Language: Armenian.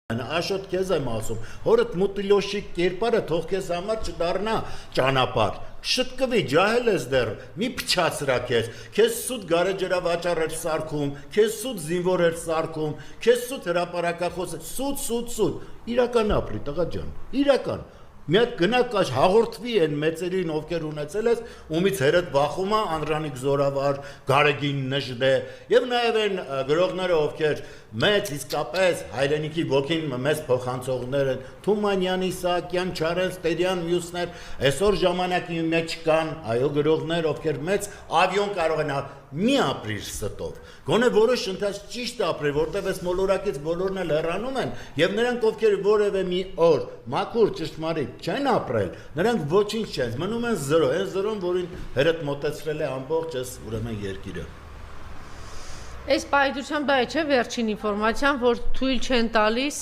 Աշոտ քեզ եմ ասում, հորդ մուտիլոշիկ կերպարը թող քեզ համար չդառնա ճանապարհ։ Շտկվի, ջահել ես դեռ, մի փչացրա քեզ սուտ գարեջրավաճառ էր սարքում, քեզ սուտ զինվոր էր սարքում, քեզ սուտ հրապարակախոս, սուտ, իրական ապրի, տղա ջան, իրական։ Մի հատ գնա կաշ հաղորդվի են մեծերին, ովքեր ունեցել ես, ումից հերդ բախում է Անդրանիկ Զորավար, Գարեգին Նժդե, եւ նաեւ են գրողները, ովքեր մեծ իսկապես հայրենիքի ոգին մեծ փոխանցողներ են, Թումանյանի, Սահակյան, Չարենց, Տերյան, մյուսներ, այսօր ժամանակի մեջ կան, այո, գրողներ, ովքեր մեծ ավիոն կարող են մի ապրիր ստով, գոնե որոշ ընթաց ճիշտ ապրի, որտեղ այս մոլորակից բոլորն էլ հեռանում են, եւ նրանք ովքեր որևէ մի օր մաքուր ճշտմարիտ չեն ապրել, նրանք ոչինչ չեն, մնում են զրո, այն զրոն, որին հերդ մոտեցրել է ամբողջ այս ուրեմն երկիրը։ Այս պայթությամբ դա չէ վերջին ինֆորմացիան, որ թույլ չեն տալիս